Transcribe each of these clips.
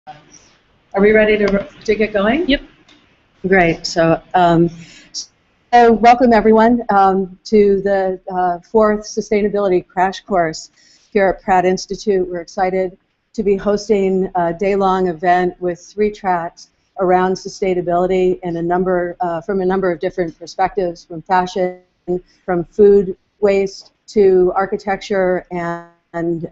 Are we ready to get going? Yep. Great. So welcome everyone to the fourth sustainability crash course here at Pratt Institute. We're excited to be hosting a day-long event with 3 tracks around sustainability and from a number of different perspectives, from fashion, from food waste to architecture and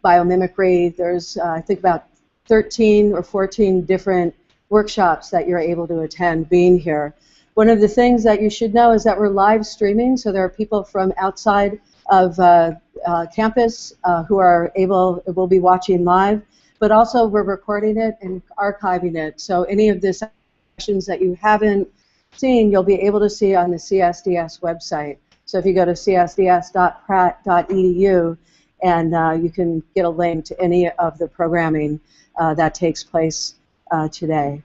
biomimicry. There's I think about 13 or 14 different workshops that you're able to attend being here. One of the things that you should know is that we're live streaming, so there are people from outside of campus who will be watching live, but also we're recording it and archiving it. So any of the sessions that you haven't seen, you'll be able to see on the CSDS website. So if you go to csds.pratt.edu, and you can get a link to any of the programming that takes place today.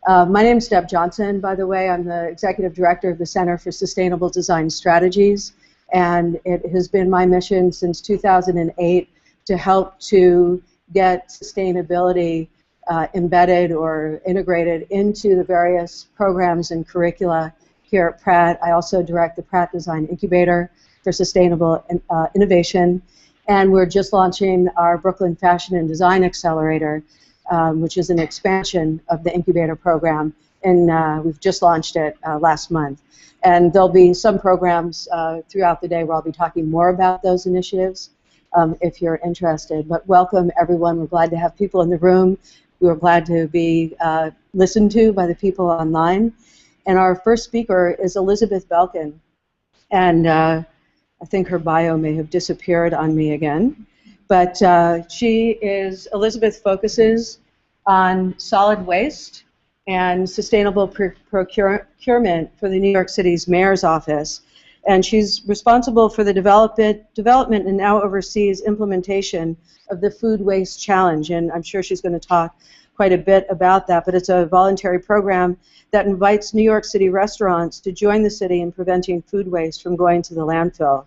My name is Deb Johnson, by the way. I'm the Executive Director of the Center for Sustainable Design Strategies, and it has been my mission since 2008 to help to get sustainability embedded or integrated into the various programs and curricula here at Pratt. I also direct the Pratt Design Incubator for Sustainable Innovation, and we're just launching our Brooklyn Fashion and Design Accelerator, which is an expansion of the incubator program, and we've just launched it last month. And there'll be some programs throughout the day where I'll be talking more about those initiatives if you're interested. But welcome, everyone. We're glad to have people in the room. We're glad to be listened to by the people online. And our first speaker is Elizabeth Belkin. And I think her bio may have disappeared on me again. But Elizabeth focuses on solid waste and sustainable procurement for the New York City's Mayor's Office. And she's responsible for the development and now oversees implementation of the Food Waste Challenge. And I'm sure she's going to talk quite a bit about that. But it's a voluntary program that invites New York City restaurants to join the city in preventing food waste from going to the landfill.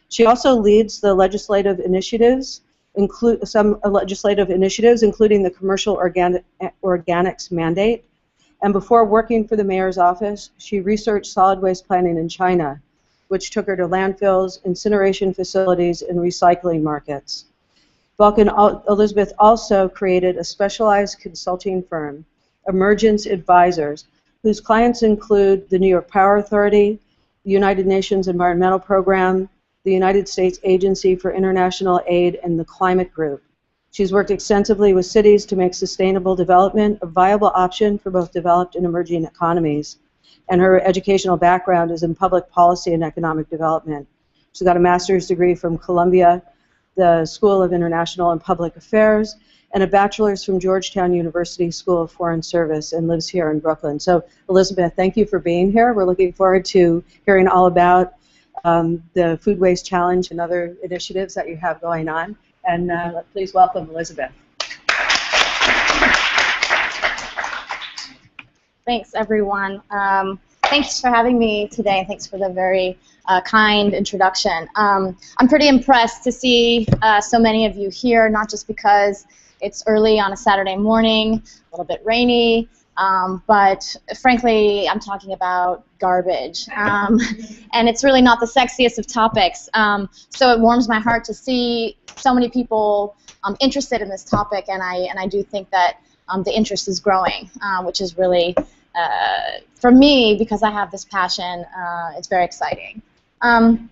She also leads the legislative initiatives, including the Commercial Organics Mandate. And before working for the Mayor's Office, she researched solid waste planning in China, which took her to landfills, incineration facilities, and recycling markets. Elizabeth also created a specialized consulting firm, Emergence Advisors, whose clients include the New York Power Authority, the United Nations Environmental Program, the United States Agency for International Aid, and the Climate Group. She's worked extensively with cities to make sustainable development a viable option for both developed and emerging economies. And her educational background is in public policy and economic development. She's got a master's degree from Columbia, the School of International and Public Affairs, and a bachelor's from Georgetown University School of Foreign Service, and lives here in Brooklyn. So, Elizabeth, thank you for being here. We're looking forward to hearing all about the Food Waste Challenge and other initiatives that you have going on. And please welcome Elizabeth. Thanks, everyone. Thanks for having me today, and thanks for the very kind introduction. I'm pretty impressed to see so many of you here, not just because it's early on a Saturday morning, a little bit rainy, but frankly, I'm talking about garbage, and it's really not the sexiest of topics. So it warms my heart to see so many people interested in this topic, and I do think that the interest is growing, which is really, for me, because I have this passion, it's very exciting. So I'm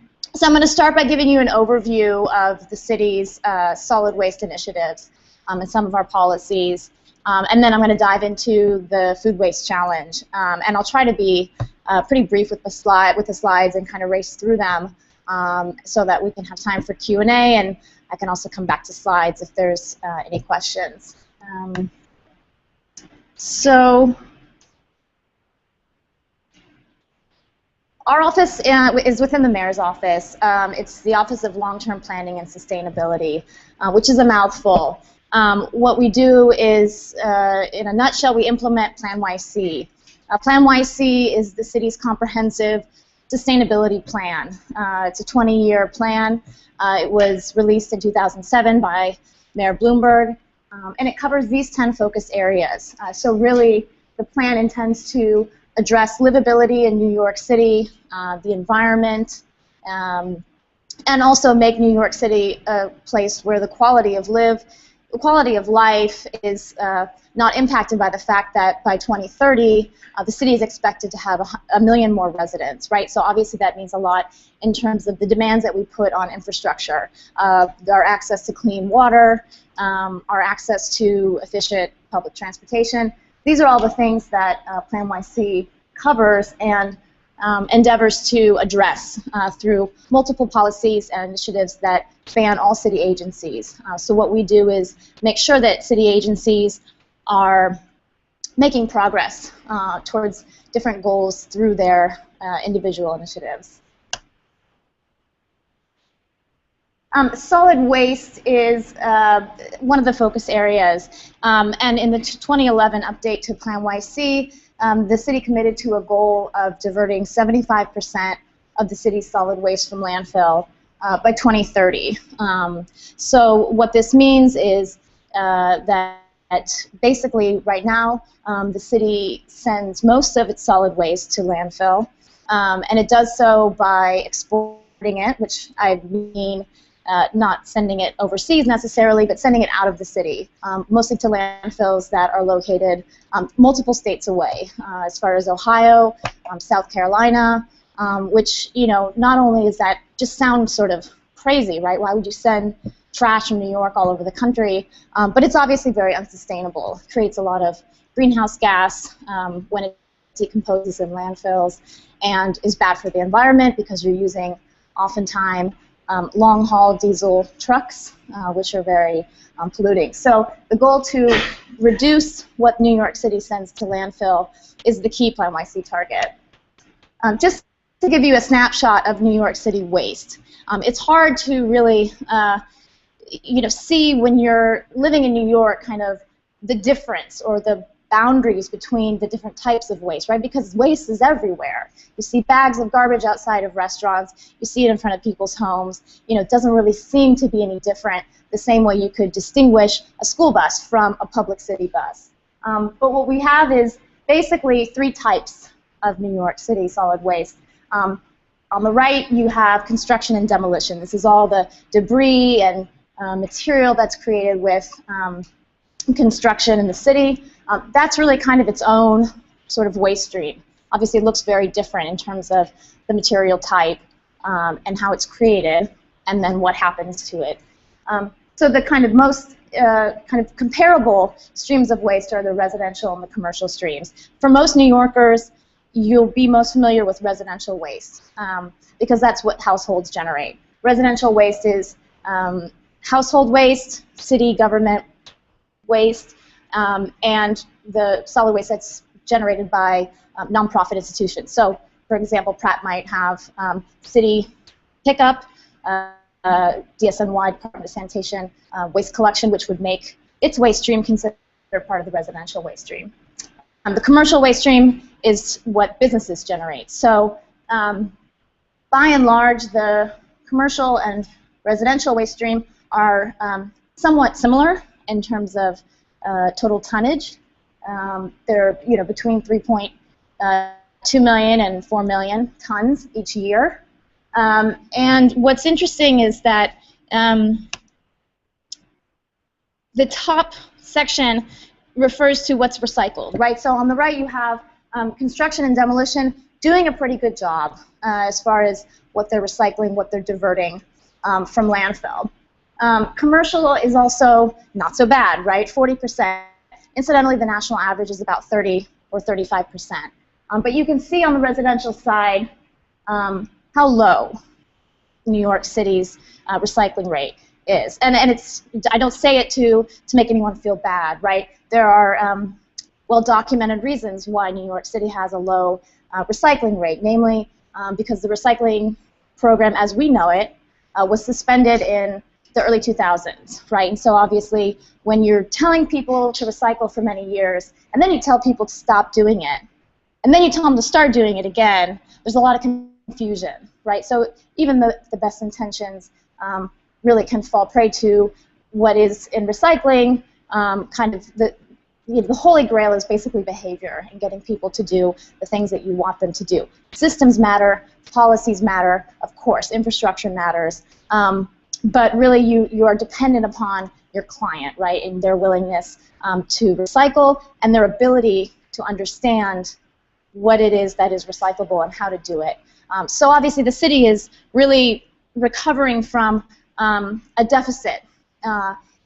going to start by giving you an overview of the city's solid waste initiatives and some of our policies. And then I'm going to dive into the Food Waste Challenge, and I'll try to be pretty brief with the slides and kind of race through them so that we can have time for Q&A, and I can also come back to slides if there's any questions. So our office is within the Mayor's Office. It's the Office of Long-Term Planning and Sustainability, which is a mouthful. What we do is, in a nutshell, we implement Plan YC. Plan YC is the city's comprehensive sustainability plan. It's a 20-year plan. It was released in 2007 by Mayor Bloomberg, And it covers these 10 focus areas. So really, the plan intends to address livability in New York City, the environment, and also make New York City a place where the quality of life is not impacted by the fact that by 2030, the city is expected to have a million more residents, right? So obviously that means a lot in terms of the demands that we put on infrastructure, our access to clean water, our access to efficient public transportation. These are all the things that Plan YC covers and endeavors to address through multiple policies and initiatives that span all city agencies. So what we do is make sure that city agencies are making progress towards different goals through their individual initiatives. Solid waste is one of the focus areas, and in the 2011 update to Plan YC, the city committed to a goal of diverting 75% of the city's solid waste from landfill by 2030. So what this means is that basically right now the city sends most of its solid waste to landfill, and it does so by exporting it, which I mean not sending it overseas necessarily, but sending it out of the city, mostly to landfills that are located multiple states away, as far as Ohio, South Carolina, which, you know, not only is that just sounds sort of crazy, right? Why would you send trash from New York all over the country? But it's obviously very unsustainable. It creates a lot of greenhouse gas when it decomposes in landfills, and is bad for the environment because you're using oftentimes long-haul diesel trucks, which are very polluting. So the goal to reduce what New York City sends to landfill is the key Plan YC target. Just to give you a snapshot of New York City waste, it's hard to really see when you're living in New York kind of the difference or the boundaries between the different types of waste, right? Because waste is everywhere. You see bags of garbage outside of restaurants. You see it in front of people's homes. You know, it doesn't really seem to be any different, the same way you could distinguish a school bus from a public city bus. But what we have is basically three types of New York City solid waste. On the right, you have construction and demolition. This is all the debris and material that's created with construction in the city. That's really kind of its own sort of waste stream. Obviously, it looks very different in terms of the material type and how it's created, and then what happens to it. So the kind of most comparable streams of waste are the residential and the commercial streams. For most New Yorkers, you'll be most familiar with residential waste because that's what households generate. Residential waste is household waste, city government waste, and the solid waste that's generated by nonprofit institutions. So, for example, Pratt might have city pickup, DSNY, Department of Sanitation, waste collection, which would make its waste stream considered part of the residential waste stream. The commercial waste stream is what businesses generate. So, by and large, the commercial and residential waste stream are somewhat similar in terms of total tonnage. They're between 3.2 million and 4 million tons each year. And what's interesting is that the top section refers to what's recycled, right? So on the right you have construction and demolition doing a pretty good job as far as what they're recycling, what they're diverting from landfill. Commercial is also not so bad, right? 40%. Incidentally, the national average is about 30 or 35%. But you can see on the residential side how low New York City's recycling rate is. And it's, I don't say it to make anyone feel bad, right? There are well-documented reasons why New York City has a low recycling rate, namely because the recycling program as we know it was suspended in the early 2000s, right? And so obviously when you're telling people to recycle for many years and then you tell people to stop doing it and then you tell them to start doing it again, there's a lot of confusion, right? So even the best intentions really can fall prey to what is in recycling kind of the holy grail is basically behavior and getting people to do the things that you want them to do. Systems matter, policies matter, of course, infrastructure matters, but really you are dependent upon your client, right, and their willingness to recycle and their ability to understand what it is that is recyclable and how to do it. So obviously the city is really recovering from a deficit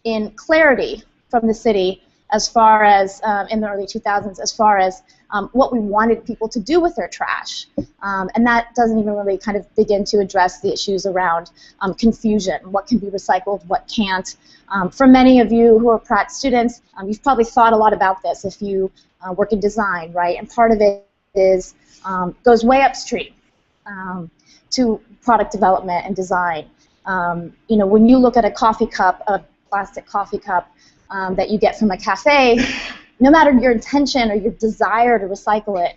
in clarity from the city as far as in the early 2000s, as far as what we wanted people to do with their trash. And that doesn't even really kind of begin to address the issues around confusion, what can be recycled, what can't. For many of you who are Pratt students, you've probably thought a lot about this if you work in design, right? And part of it is goes way upstream to product development and design. You know, when you look at a coffee cup, a plastic coffee cup that you get from a cafe, no matter your intention or your desire to recycle it,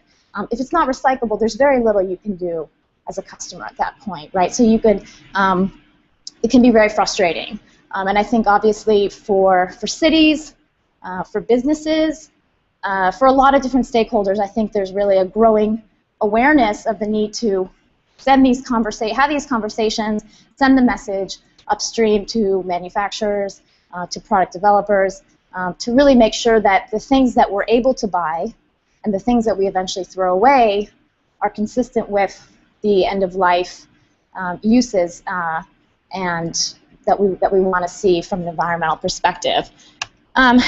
if it's not recyclable, there's very little you can do as a customer at that point, right? So you could, it can be very frustrating. And I think obviously for cities, for businesses, for a lot of different stakeholders, I think there's really a growing awareness of the need to have these conversations, send the message upstream to manufacturers, to product developers, to really make sure that the things that we're able to buy and the things that we eventually throw away are consistent with the end-of-life uses and that we want to see from an environmental perspective.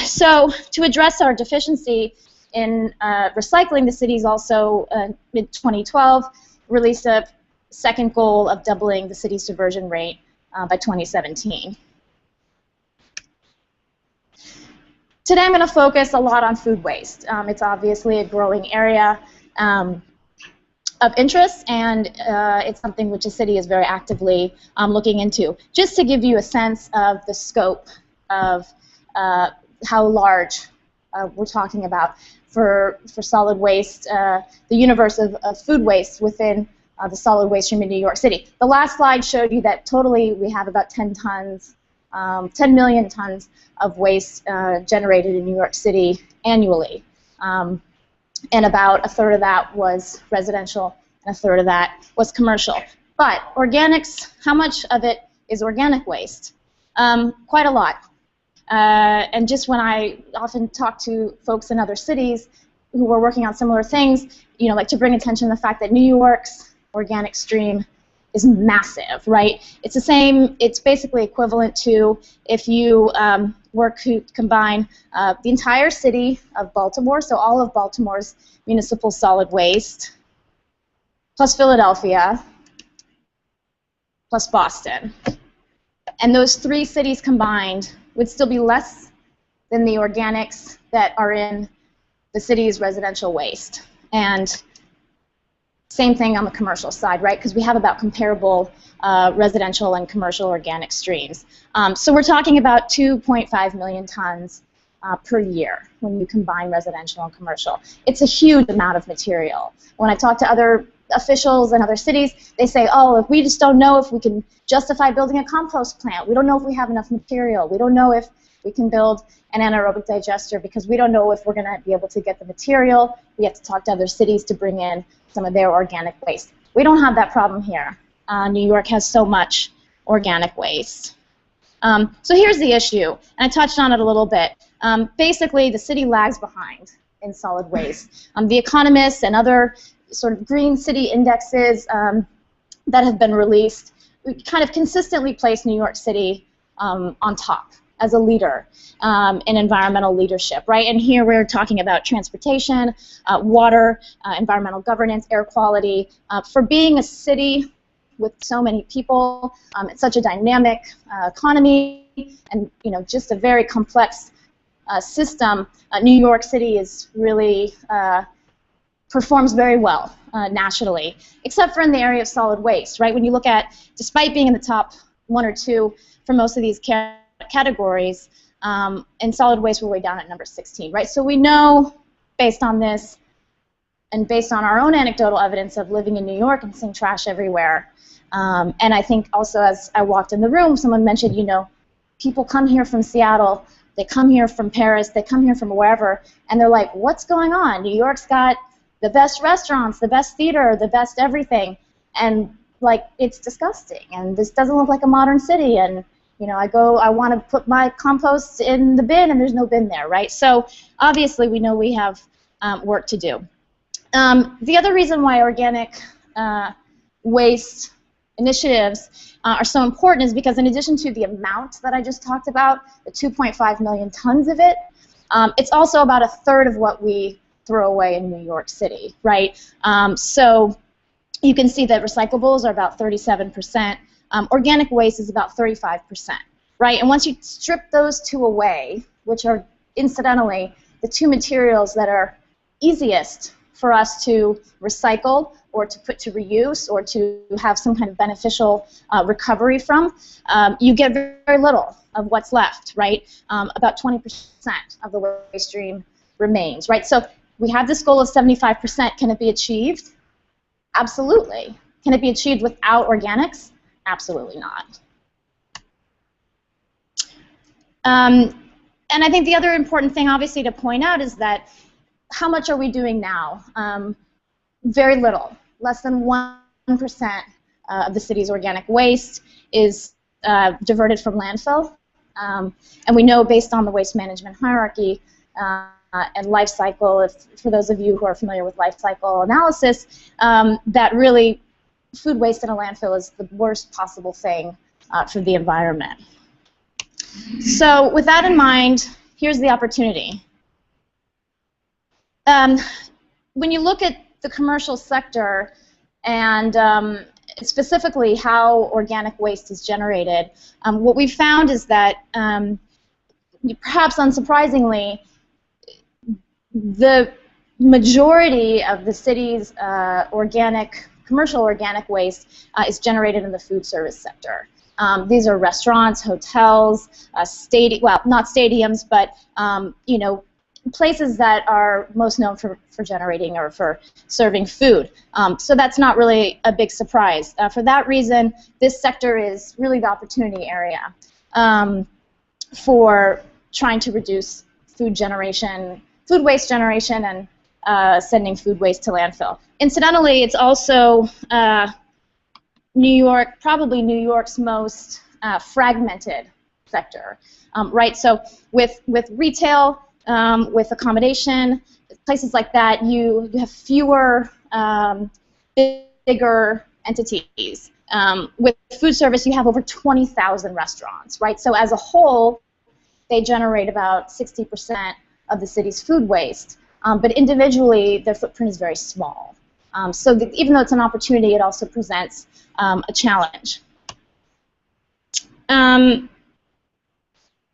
So to address our deficiency in recycling, the city's also, in 2012, released a second goal of doubling the city's diversion rate by 2017. Today I'm going to focus a lot on food waste. It's obviously a growing area of interest, and it's something which the city is very actively looking into. Just to give you a sense of the scope of how large we're talking about for solid waste, the universe of food waste within the solid waste stream in New York City. The last slide showed you that totally we have about 10 million tons of waste generated in New York City annually. And about a third of that was residential and a third of that was commercial. But organics, how much of it is organic waste? Quite a lot. And just when I often talk to folks in other cities who are working on similar things, you know, like to bring attention to the fact that New York's organic stream is massive, right? It's the same, it's basically equivalent to if you were to combine the entire city of Baltimore, so all of Baltimore's municipal solid waste, plus Philadelphia, plus Boston. And those three cities combined would still be less than the organics that are in the city's residential waste. And same thing on the commercial side, right? Because we have about comparable residential and commercial organic streams. So we're talking about 2.5 million tons per year when you combine residential and commercial. It's a huge amount of material. When I talk to other officials in other cities, they say, oh, if we just don't know if we can justify building a compost plant. We don't know if we have enough material. We don't know if we can build an anaerobic digester because we don't know if we're going to be able to get the material. We have to talk to other cities to bring in some of their organic waste. We don't have that problem here. New York has so much organic waste. So here's the issue, and I touched on it a little bit. Basically, the city lags behind in solid waste. The Economist and other sort of green city indexes that have been released kind of consistently place New York City on top as a leader in environmental leadership, right? And here we're talking about transportation, water, environmental governance, air quality. For being a city with so many people, it's such a dynamic economy, and just a very complex system. New York City is really performs very well nationally, except for in the area of solid waste, right? When you look at, despite being in the top 1 or 2 for most of these categories, in solid waste we're way down at number 16, right? So we know, based on this, and based on our own anecdotal evidence of living in New York and seeing trash everywhere, and I think also as I walked in the room, someone mentioned, people come here from Seattle, They come here from Paris, they come here from wherever, and they're like, what's going on? New York's got the best restaurants, the best theater, the best everything, and like, it's disgusting, and this doesn't look like a modern city, and you know, I want to put my compost in the bin, and there's no bin there, right? So obviously we know we have work to do. The other reason why organic waste initiatives are so important is because in addition to the amount that I just talked about, the 2.5 million tons of it, it's also about 1/3 of what we throw away in New York City, right? So you can see that recyclables are about 37%. Organic waste is about 35%, right? And once you strip those two away, which are incidentally the two materials that are easiest for us to recycle or to put to reuse or to have some kind of beneficial recovery from, you get very little of what's left, right? About 20% of the waste stream remains, right? So we have this goal of 75%. Can it be achieved? Absolutely. Can it be achieved without organics? Absolutely not. And I think the other important thing, obviously, to point out is that how much are we doing now? Very little. Less than 1% of the city's organic waste is diverted from landfill. And we know, based on the waste management hierarchy and life cycle, for those of you who are familiar with life cycle analysis, that really food waste in a landfill is the worst possible thing for the environment. So with that in mind, here's the opportunity. When you look at the commercial sector and specifically how organic waste is generated, what we've found is that, perhaps unsurprisingly, the majority of the city's commercial organic waste is generated in the food service sector. These are restaurants, hotels, well, not stadiums, but you know, places that are most known for generating or for serving food. So that's not really a big surprise. For that reason, this sector is really the opportunity area for trying to reduce food waste generation, and sending food waste to landfill. Incidentally, it's also probably New York's most fragmented sector, right? So with retail, with accommodation, places like that, you have fewer bigger entities. With food service, you have over 20,000 restaurants, right? So as a whole, they generate about 60% of the city's food waste. But individually, their footprint is very small. So even though it's an opportunity, it also presents a challenge.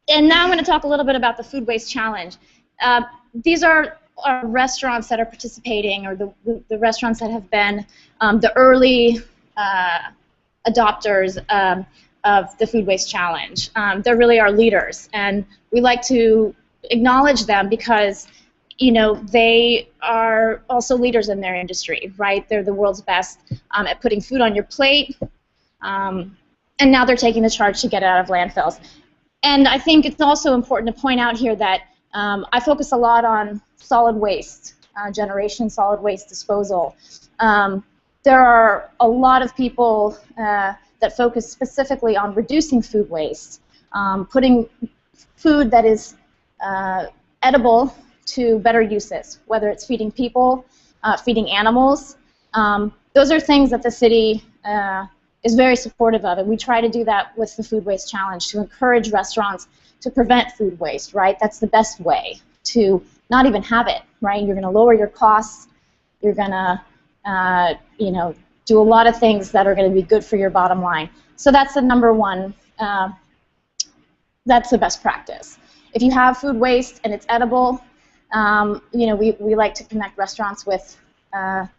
And now I'm going to talk a little bit about the food waste challenge. These are restaurants that are participating, or the restaurants that have been the early adopters of the food waste challenge. They're really our leaders, and we like to acknowledge them because, you know, they are also leaders in their industry, right? They're the world's best at putting food on your plate, and now they're taking the charge to get it out of landfills. And I think it's also important to point out here that I focus a lot on solid waste generation, solid waste disposal. There are a lot of people that focus specifically on reducing food waste, putting food that is edible to better uses, whether it's feeding people, feeding animals. Those are things that the city is very supportive of, and we try to do that with the Food Waste Challenge to encourage restaurants to prevent food waste, right? That's the best way to not even have it, right? You're going to lower your costs. You're going to, you know, do a lot of things that are going to be good for your bottom line. So that's the number one. That's the best practice. If you have food waste and it's edible, you know, we like to connect restaurants with the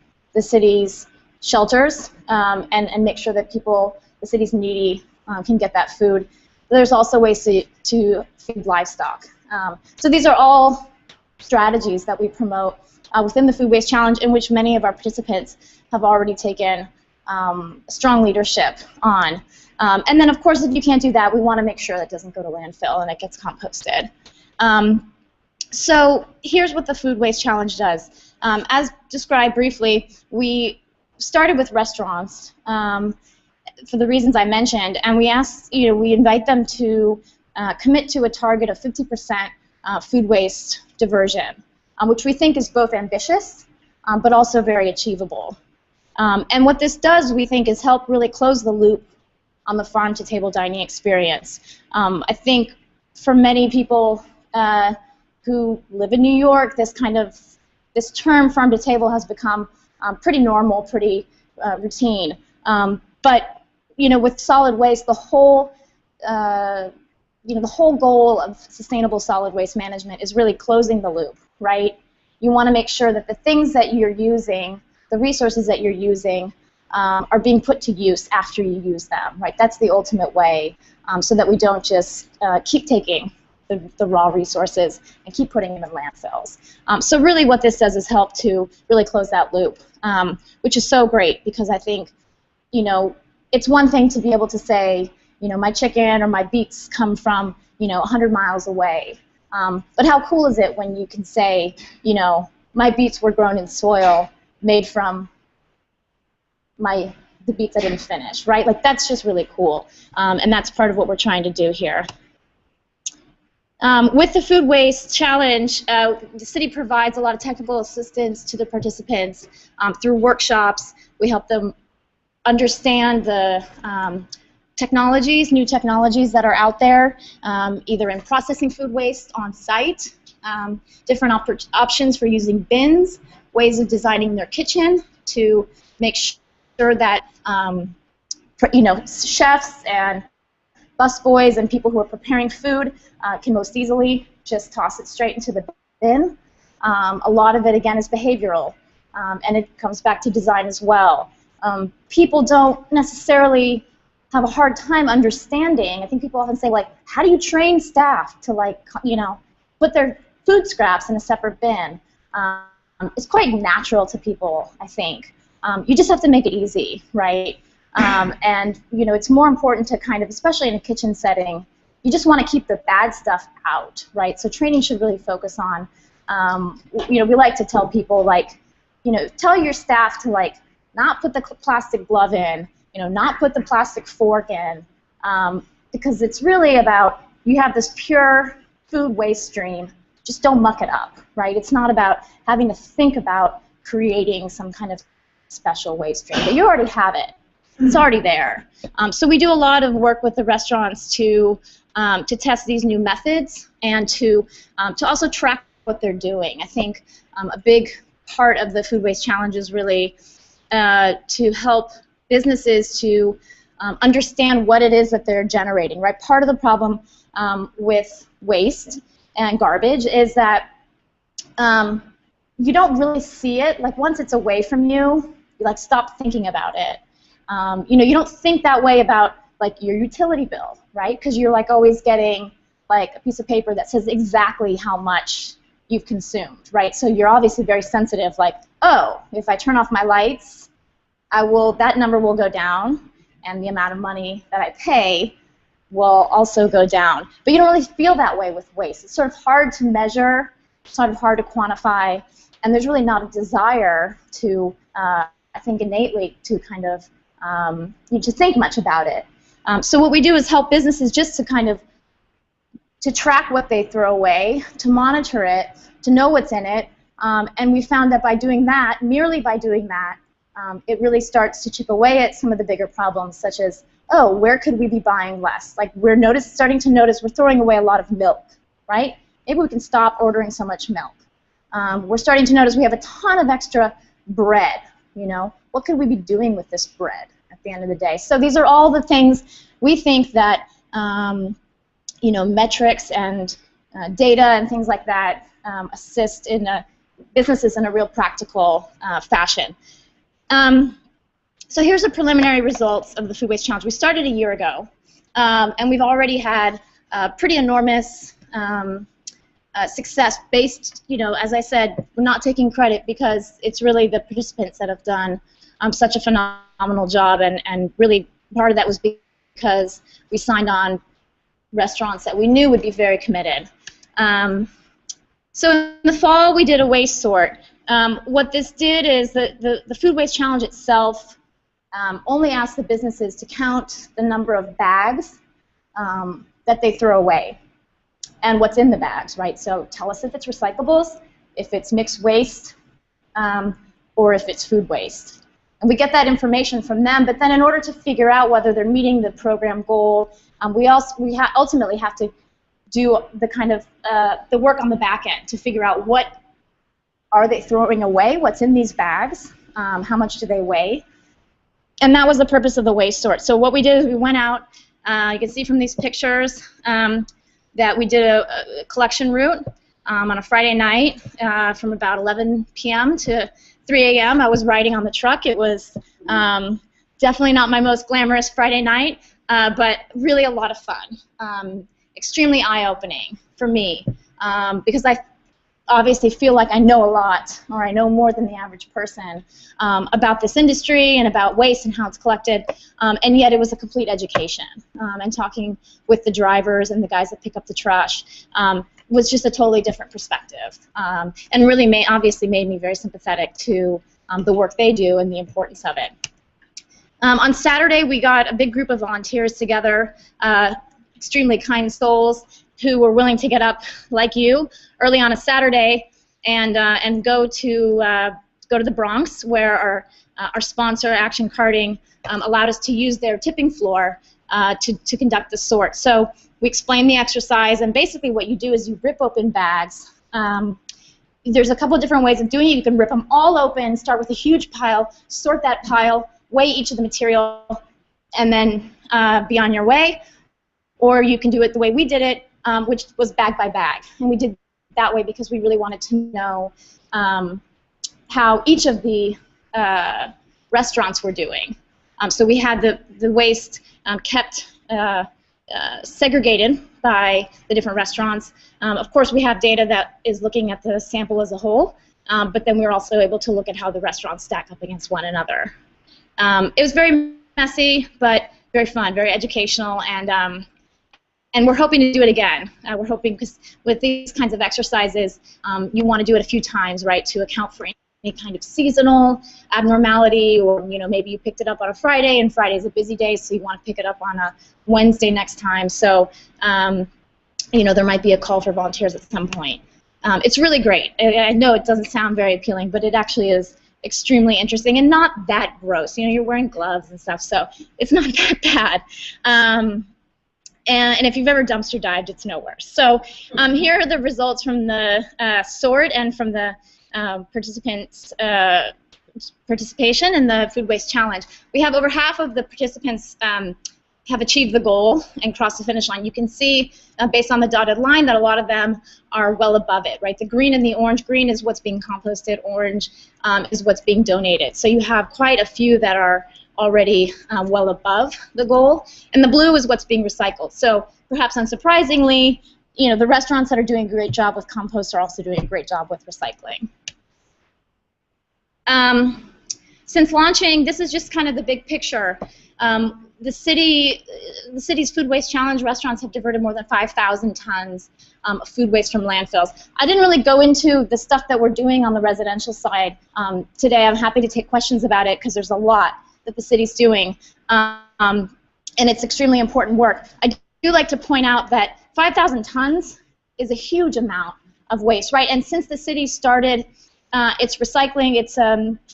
city's shelters and make sure that people, the city's needy, can get that food. There's also ways to feed livestock. So these are all strategies that we promote within the Food Waste Challenge, in which many of our participants have already taken strong leadership on. And then, of course, if you can't do that, we want to make sure that it doesn't go to landfill and it gets composted. So here's what the Food Waste Challenge does. As described briefly, we started with restaurants for the reasons I mentioned, and we asked, we invite them to commit to a target of 50% food waste diversion, which we think is both ambitious but also very achievable. And what this does, we think, is help really close the loop on the farm-to-table dining experience. I think for many people who live in New York, this term farm-to-table has become pretty normal, pretty routine. But with solid waste, the whole goal of sustainable solid waste management is really closing the loop, right? You want to make sure that the things that you're using, the resources that you're using, are being put to use after you use them, right? That's the ultimate way, so that we don't just keep taking the raw resources and keep putting them in landfills. So really what this does is help to really close that loop, which is so great, because I think, it's one thing to be able to say, my chicken or my beets come from, 100 miles away. But how cool is it when you can say, my beets were grown in soil made from the beets I didn't finish, right? Like, that's just really cool, and that's part of what we're trying to do here. With the Food Waste Challenge, the city provides a lot of technical assistance to the participants through workshops. We help them understand the new technologies that are out there, either in processing food waste on site, different options for using bins, ways of designing their kitchen to make sure that chefs and busboys and people who are preparing food can most easily just toss it straight into the bin. A lot of it, again, is behavioral, and it comes back to design as well. People don't necessarily have a hard time understanding. I think people often say, like, how do you train staff to, put their food scraps in a separate bin? It's quite natural to people, I think. You just have to make it easy, right? And it's more important to kind of, especially in a kitchen setting, you just want to keep the bad stuff out, right? So training should really focus on, we like to tell people, tell your staff to, not put the plastic glove in, not put the plastic fork in, because it's really about, you have this pure food waste stream, just don't muck it up, right? It's not about having to think about creating some kind of special waste stream, but you already have it. It's already there. So we do a lot of work with the restaurants to test these new methods and to also track what they're doing. I think a big part of the Food Waste Challenge is really to help businesses to understand what it is that they're generating, right? Part of the problem with waste and garbage is that you don't really see it. Like, once it's away from you, you stop thinking about it. You don't think that way about your utility bill, right? Because you're always getting a piece of paper that says exactly how much you've consumed, right? So you're obviously very sensitive, oh, if I turn off my lights, that number will go down, and the amount of money that I pay will also go down. But you don't really feel that way with waste. It's sort of hard to measure, sort of hard to quantify, and there's really not a desire to, I think innately, to kind of to think much about it. So what we do is help businesses just to kind of to track what they throw away, to monitor it, to know what's in it, and we found that by doing that, merely by doing that, it really starts to chip away at some of the bigger problems, such as, oh, where could we be buying less? We're starting to notice we're throwing away a lot of milk, right? Maybe we can stop ordering so much milk. We're starting to notice we have a ton of extra bread, What could we be doing with this bread at the end of the day? So these are all the things we think that, metrics and data and things like that assist in businesses in a real practical fashion. So here's the preliminary results of the Food Waste Challenge. We started a year ago, and we've already had pretty enormous success based, as I said, we're not taking credit because it's really the participants that have done such a phenomenal job, and really part of that was because we signed on restaurants that we knew would be very committed. So in the fall, we did a waste sort. What this did is that the Food Waste Challenge itself only asked the businesses to count the number of bags that they throw away and what's in the bags, right? So tell us if it's recyclables, if it's mixed waste, or if it's food waste. And we get that information from them, but then in order to figure out whether they're meeting the program goal, we ultimately have to do the kind of the work on the back end to figure out what are they throwing away, what's in these bags, how much do they weigh, and that was the purpose of the waste sort. So what we did is we went out, you can see from these pictures that we did a collection route on a Friday night from about 11 p.m. to 3 a.m. I was riding on the truck. It was definitely not my most glamorous Friday night, but really a lot of fun. Extremely eye-opening for me because I obviously feel like I know a lot, or I know more than the average person about this industry and about waste and how it's collected, and yet it was a complete education. And talking with the drivers and the guys that pick up the trash was just a totally different perspective, and really obviously made me very sympathetic to the work they do and the importance of it. On Saturday, we got a big group of volunteers together, extremely kind souls who were willing to get up like you early on a Saturday and go to the Bronx, where our sponsor, Action Carting, allowed us to use their tipping floor to conduct the sort. So we explained the exercise, and basically what you do is you rip open bags. There's a couple of different ways of doing it. You can rip them all open, start with a huge pile, sort that pile, weigh each of the material, and then be on your way. Or you can do it the way we did it, which was bag by bag. And we did that way because we really wanted to know how each of the restaurants were doing. So we had the waste kept segregated by the different restaurants. Of course, we have data that is looking at the sample as a whole, but then we're also able to look at how the restaurants stack up against one another. It was very messy, but very fun, very educational, and we're hoping to do it again. We're hoping, because with these kinds of exercises, you want to do it a few times, right, to account for any kind of seasonal abnormality, or maybe you picked it up on a Friday, and Friday's a busy day, so you want to pick it up on a Wednesday next time. So, there might be a call for volunteers at some point. It's really great. I know it doesn't sound very appealing, but it actually is extremely interesting and not that gross. You're wearing gloves and stuff, so it's not that bad. And if you've ever dumpster dived, it's no worse. So here are the results from the sort and from the participants' participation in the Food Waste Challenge. We have over half of the participants have achieved the goal and crossed the finish line. You can see, based on the dotted line, that a lot of them are well above it, right? The green and the orange, green is what's being composted, orange is what's being donated. So you have quite a few that are already well above the goal, and the blue is what's being recycled. So perhaps unsurprisingly, the restaurants that are doing a great job with compost are also doing a great job with recycling. Since launching, this is just kind of the big picture. The city's Food Waste Challenge restaurants have diverted more than 5,000 tons of food waste from landfills. I didn't really go into the stuff that we're doing on the residential side today. I'm happy to take questions about it because there's a lot that the city's doing, and it's extremely important work. I do like to point out that 5,000 tons is a huge amount of waste, right? And since the city started its recycling, its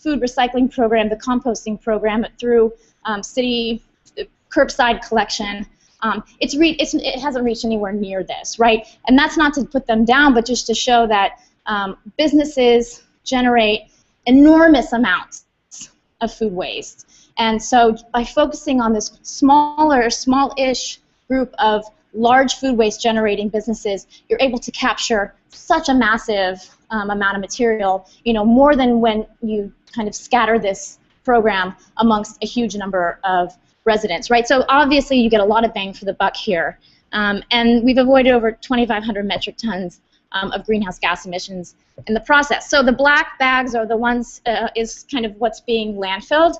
food recycling program, the composting program through city curbside collection, it hasn't reached anywhere near this, right? And that's not to put them down, but just to show that businesses generate enormous amounts of food waste. And so by focusing on this small-ish group of large food waste generating businesses, you're able to capture such a massive amount of material, more than when you kind of scatter this program amongst a huge number of residents, right? So obviously you get a lot of bang for the buck here. And we've avoided over 2,500 metric tons of greenhouse gas emissions in the process. So the black bags are the ones, is kind of what's being landfilled.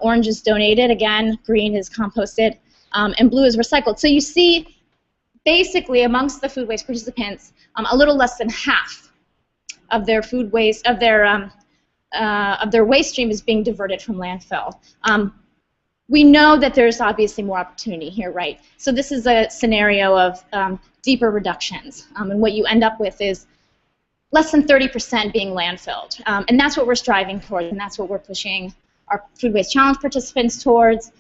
Orange is donated, again, green is composted, and blue is recycled. So you see basically, amongst the food waste participants, a little less than half of their food waste, of their waste stream is being diverted from landfill. We know that there's obviously more opportunity here, right? So this is a scenario of deeper reductions, and what you end up with is less than 30% being landfilled, and that's what we're striving towards, and that's what we're pushing our Food Waste Challenge participants towards.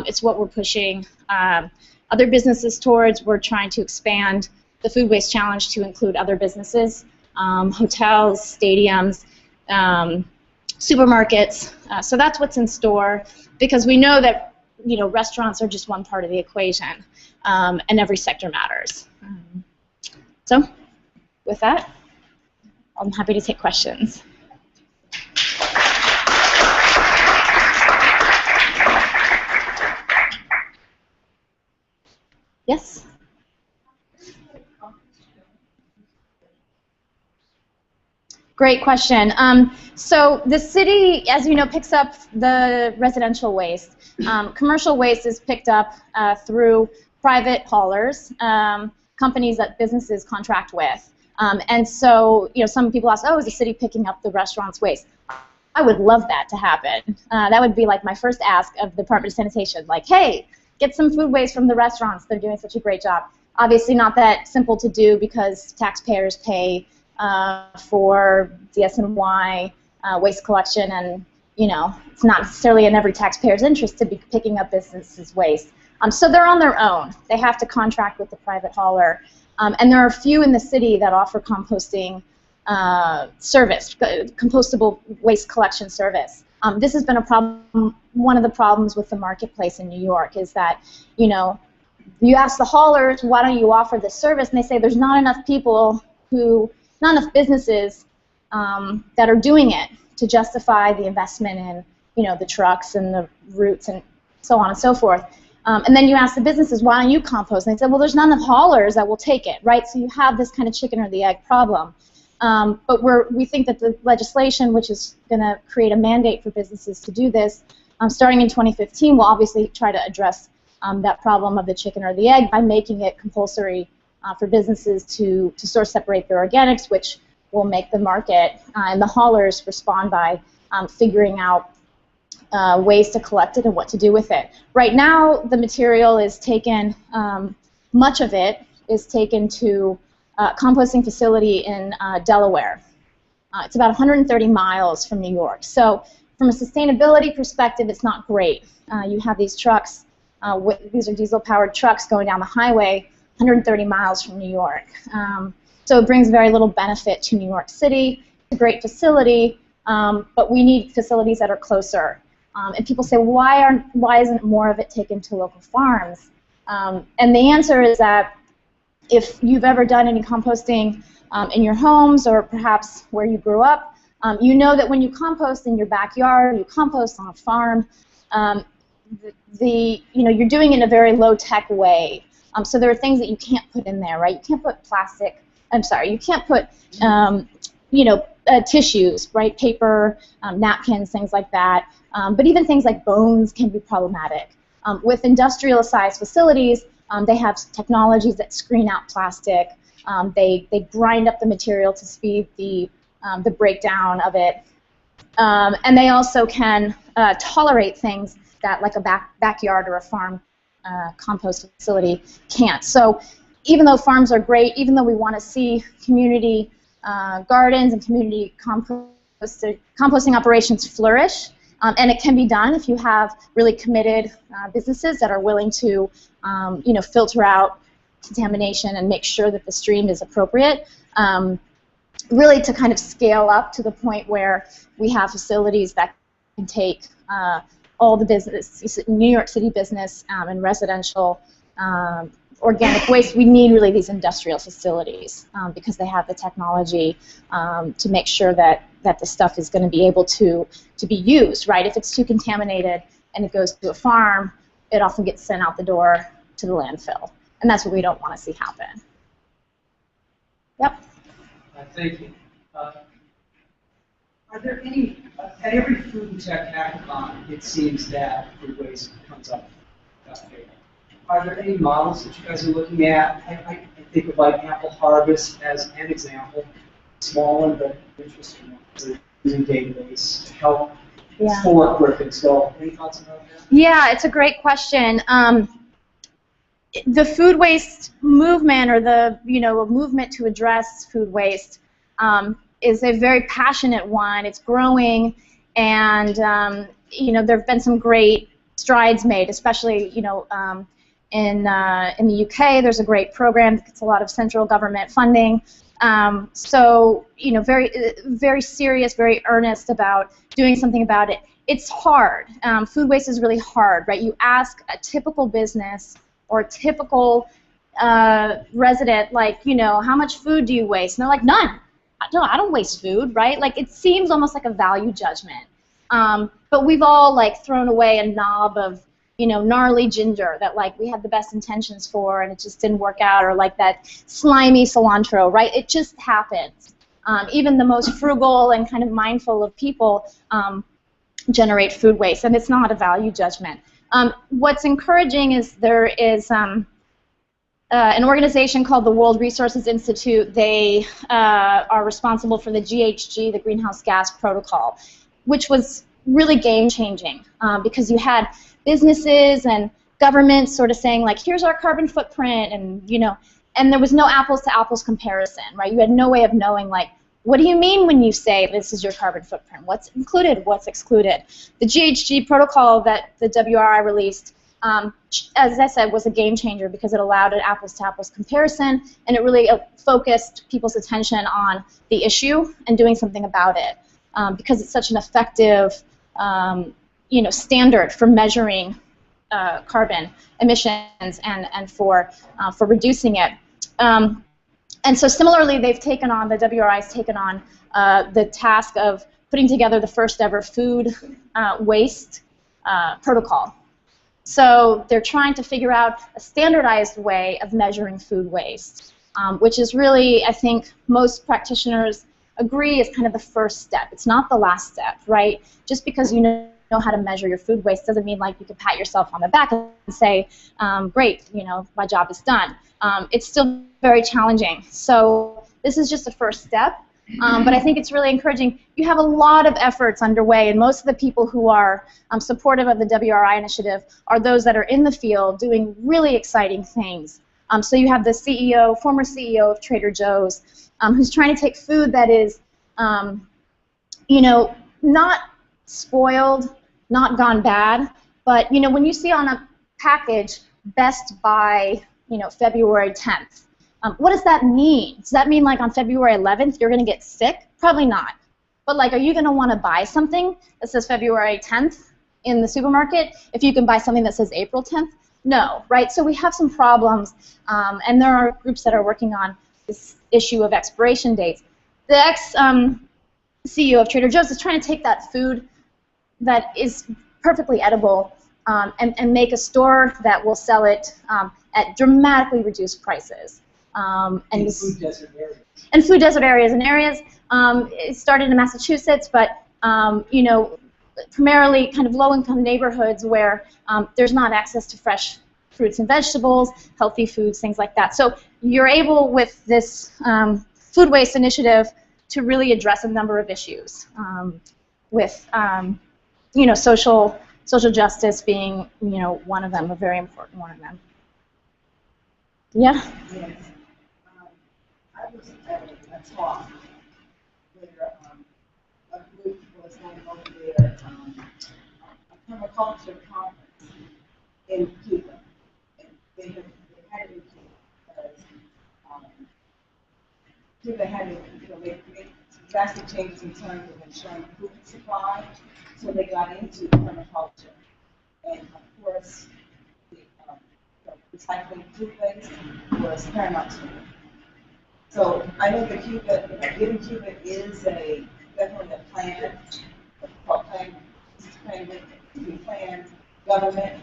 It's what we're pushing other businesses towards. We're trying to expand the Food Waste Challenge to include other businesses, hotels, stadiums, supermarkets. So that's what's in store, because we know that restaurants are just one part of the equation, and every sector matters. So with that, I'm happy to take questions. Yes? Great question. So the city, as you know, picks up the residential waste. Commercial waste is picked up through private haulers, companies that businesses contract with. And so, some people ask, oh, is the city picking up the restaurant's waste? I would love that to happen. That would be like my first ask of the Department of Sanitation, like, hey, get some food waste from the restaurants. They're doing such a great job. Obviously not that simple to do, because taxpayers pay for DSNY waste collection, and it's not necessarily in every taxpayer's interest to be picking up businesses' waste. So they're on their own. They have to contract with the private hauler. And there are a few in the city that offer composting service, compostable waste collection service. This has been a problem. One of the problems with the marketplace in New York is that, you ask the haulers, why don't you offer this service? And they say there's not enough people not enough businesses that are doing it to justify the investment in, the trucks and the routes and so on and so forth. And then you ask the businesses, why don't you compost? And they say, well, there's not enough haulers that will take it, right? So you have this kind of chicken or the egg problem. But we think that the legislation, which is going to create a mandate for businesses to do this, starting in 2015, will obviously try to address that problem of the chicken or the egg by making it compulsory for businesses to source separate their organics, which will make the market and the haulers respond by figuring out ways to collect it and what to do with it. Right now, the material is taken, much of it is taken to a composting facility in Delaware. It's about 130 miles from New York. So from a sustainability perspective, it's not great. You have these trucks, these are diesel-powered trucks going down the highway 130 miles from New York. So it brings very little benefit to New York City. It's a great facility, but we need facilities that are closer. And people say, why isn't more of it taken to local farms? And the answer is that if you've ever done any composting in your homes or perhaps where you grew up, you know that when you compost in your backyard, you compost on a farm, you're doing it in a very low-tech way. So there are things that you can't put in there, right? You can't put plastic. I'm sorry, you can't put tissues, right? Paper, napkins, things like that. But even things like bones can be problematic. With industrial-sized facilities, they have technologies that screen out plastic. They grind up the material to speed the breakdown of it. And they also can tolerate things that like a backyard or a farm compost facility can't. So even though farms are great, even though we want to see community gardens and community composting operations flourish, and it can be done if you have really committed businesses that are willing to filter out contamination and make sure that the stream is appropriate, really to kind of scale up to the point where we have facilities that can take all the business, New York City business and residential organic waste. We need really these industrial facilities because they have the technology to make sure that the stuff is going to be able to be used, right? If it's too contaminated and it goes to a farm, it often gets sent out the door to the landfill. And that's what we don't want to see happen. Yep. Thank you. Are there any, at every food tech hackathon, it seems that food waste comes up. are there any models that you guys are looking at? I think of like Apple Harvest as an example, small one but interesting one for using database to help work where things go. Any thoughts about that? Yeah, it's a great question. The food waste movement, or the movement to address food waste, is a very passionate one. It's growing, and there have been some great strides made, especially in the UK. There's a great program that gets a lot of central government funding. So very serious, very earnest about doing something about it. It's hard. Food waste is really hard, right? You ask a typical business or a typical resident, like, how much food do you waste? And they're like, none. I don't waste food, right? Like, it seems almost like a value judgment. But we've all, like, thrown away a knob of, gnarly ginger that, like, we had the best intentions for and it just didn't work out, or like that slimy cilantro, right? It just happens. Even the most frugal and kind of mindful of people generate food waste, and it's not a value judgment. What's encouraging is there is an organization called the World Resources Institute. They are responsible for the GHG, the Greenhouse Gas Protocol, which was really game-changing because you had businesses and governments sort of saying, like, here's our carbon footprint, and and there was no apples-to-apples comparison, right? You had no way of knowing, like, what do you mean when you say this is your carbon footprint? What's included? What's excluded? The GHG protocol that the WRI released, as I said, was a game changer because it allowed an apples-to-apples comparison, and it really focused people's attention on the issue and doing something about it, because it's such an effective standard for measuring carbon emissions and for reducing it. And so similarly, the WRI has taken on the task of putting together the first ever food waste protocol. So they're trying to figure out a standardized way of measuring food waste, which is really, I think, most practitioners agree is kind of the first step. It's not the last step, right? Just because you know how to measure your food waste doesn't mean like you can pat yourself on the back and say, great, my job is done. It's still very challenging. So this is just a first step, but I think it's really encouraging. You have a lot of efforts underway, and most of the people who are supportive of the WRI initiative are those that are in the field doing really exciting things. So you have the former CEO of Trader Joe's, who's trying to take food that is, not spoiled, not gone bad, but when you see on a package best by February 10th, what does that mean? Does that mean like on February 11th you're going to get sick? Probably not. But like, are you going to want to buy something that says February 10th in the supermarket if you can buy something that says April 10th? No, right? So we have some problems, and there are groups that are working on this issue of expiration dates. The ex-CEO of Trader Joe's is trying to take that food that is perfectly edible and make a store that will sell it at dramatically reduced prices. And food desert areas. And food desert areas. And areas, it started in Massachusetts, but primarily kind of low-income neighborhoods where there's not access to fresh fruits and vegetables, healthy foods, things like that. So you're able, with this food waste initiative, to really address a number of issues, with social justice being one of them, a very important one of them. Yeah. Yes. I was at a talk where a group was going over there, a permaculture conference in Cuba. And they had it in Cuba because Cuba had they made some drastic changes in terms of ensuring food supply, so they got into permaculture. And of course, recycling food waste was paramount to them. So I know that Cuba, Giving Cuba is definitely a plan, planned government.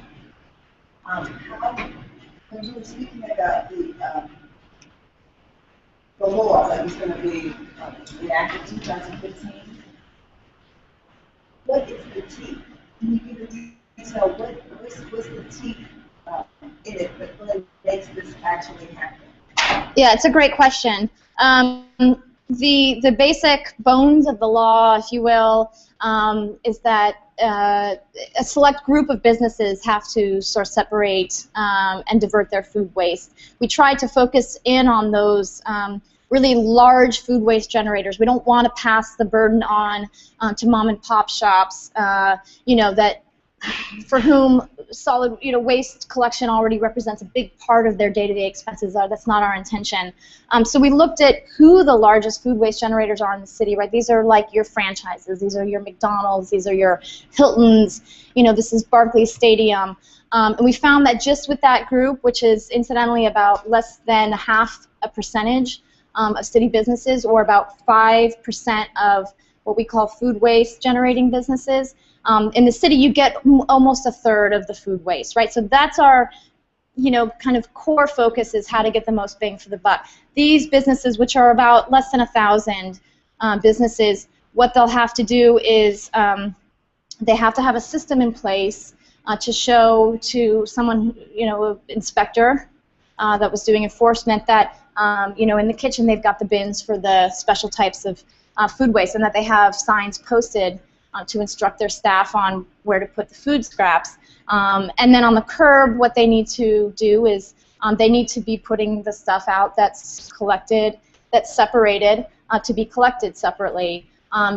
When you were speaking about the law that was going to be enacted in 2015, what is the teeth? Can you give a detail? What's the teeth in it that really makes this actually happen? Yeah, it's a great question. The basic bones of the law, if you will, is that a select group of businesses have to sort of separate and divert their food waste. We try to focus in on those really large food waste generators. We don't want to pass the burden on to mom and pop shops, that for whom solid waste collection already represents a big part of their day-to-day expenses. That's not our intention. So we looked at who the largest food waste generators are in the city, right? These are like your franchises. These are your McDonald's. These are your Hiltons. This is Barclays Stadium. And we found that just with that group, which is incidentally about less than half a percentage of city businesses, or about 5% of what we call food waste generating businesses, in the city you get almost a third of the food waste, right? So that's our kind of core focus, is how to get the most bang for the buck. These businesses, which are about less than 1,000 businesses, what they'll have to do is they have to have a system in place to show to someone, an inspector that was doing enforcement, that in the kitchen they've got the bins for the special types of food waste, and that they have signs posted to instruct their staff on where to put the food scraps. And then on the curb, what they need to do is they need to be putting the stuff out that's collected, that's separated, to be collected separately.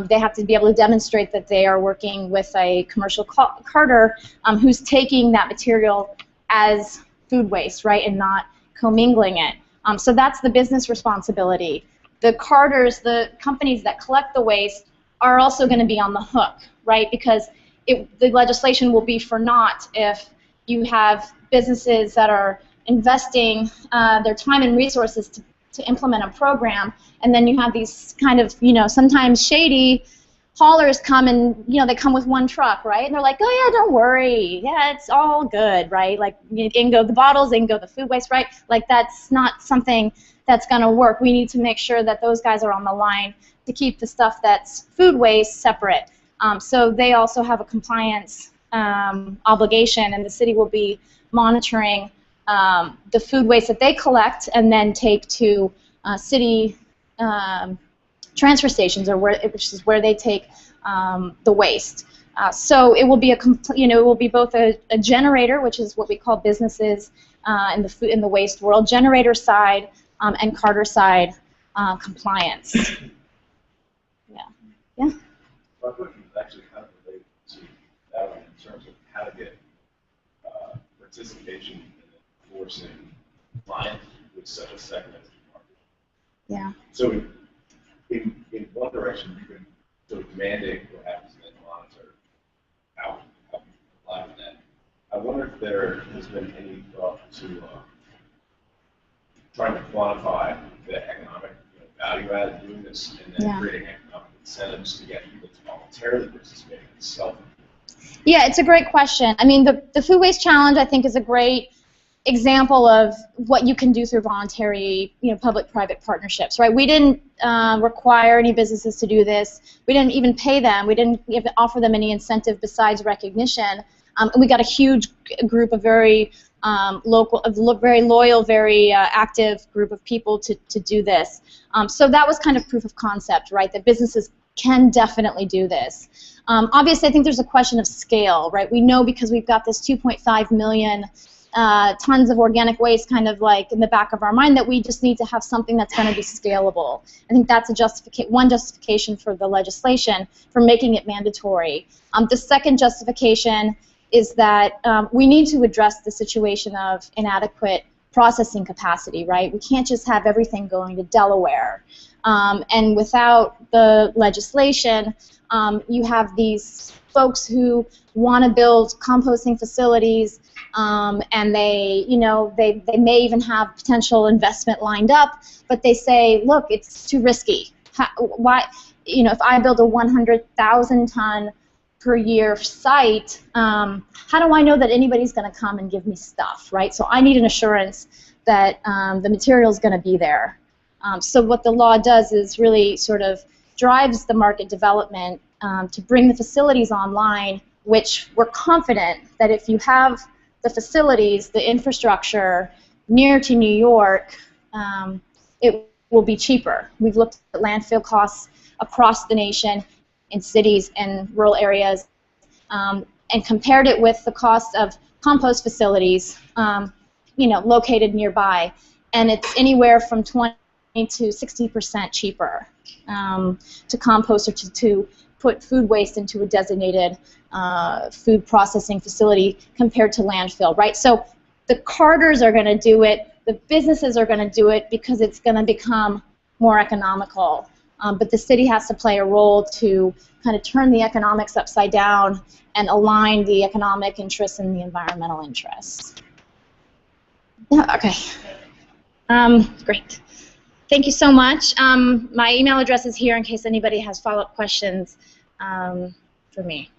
They have to be able to demonstrate that they are working with a commercial carter who's taking that material as food waste, right, and not commingling it. So that's the business responsibility. The carters, the companies that collect the waste, are also going to be on the hook, right? Because the legislation will be for naught if you have businesses that are investing their time and resources to implement a program, and then you have these kind of, sometimes shady haulers come, and, they come with one truck, right? And they're like, oh yeah, don't worry, yeah, it's all good, right? Like, in go the bottles, in go the food waste, right? Like, that's not something that's going to work. We need to make sure that those guys are on the line to keep the stuff that's food waste separate. So they also have a compliance obligation, and the city will be monitoring the food waste that they collect and then take to city transfer stations, which is where they take the waste. So it will be it will be both a generator, which is what we call businesses in the waste world, generator side and carter side compliance. Yeah. My question is actually kind of related to that one in terms of how to get participation in enforcing compliance with such a segmented market. Yeah. So in one direction, you can sort of mandate what happens and then monitor how people comply with that. I wonder if there has been any thought to trying to quantify the economic value add of doing this, and then creating economic incentives to get people to voluntarily participate in itself. Yeah, it's a great question. I mean, the Food Waste Challenge, I think, is a great example of what you can do through voluntary, public-private partnerships, right? We didn't require any businesses to do this. We didn't even pay them. We didn't even offer them any incentive besides recognition. And we got a huge group of very very loyal, very active group of people to do this. So that was kind of proof of concept, right? That businesses can definitely do this. Obviously, I think there's a question of scale, right? We know because we've got this 2.5 million tons of organic waste kind of like in the back of our mind, that we just need to have something that's going to be scalable. I think that's one justification for the legislation for making it mandatory. The second justification is that we need to address the situation of inadequate processing capacity, right? We can't just have everything going to Delaware. And without the legislation, you have these folks who want to build composting facilities, and they may even have potential investment lined up, but they say, look, it's too risky. Why, if I build a 100,000 ton per year site, how do I know that anybody's going to come and give me stuff, right? So I need an assurance that the material is going to be there. So what the law does is really sort of drives the market development to bring the facilities online, which we're confident that if you have the facilities, the infrastructure near to New York, it will be cheaper. We've looked at landfill costs across the nation in cities and rural areas and compared it with the cost of compost facilities located nearby, and it's anywhere from 20 to 60% cheaper to compost or to put food waste into a designated food processing facility compared to landfill, right? So the carters are going to do it, the businesses are going to do it because it's going to become more economical. But the city has to play a role to kind of turn the economics upside down and align the economic interests and the environmental interests. Yeah, okay. Great. Thank you so much. My email address is here in case anybody has follow-up questions for me.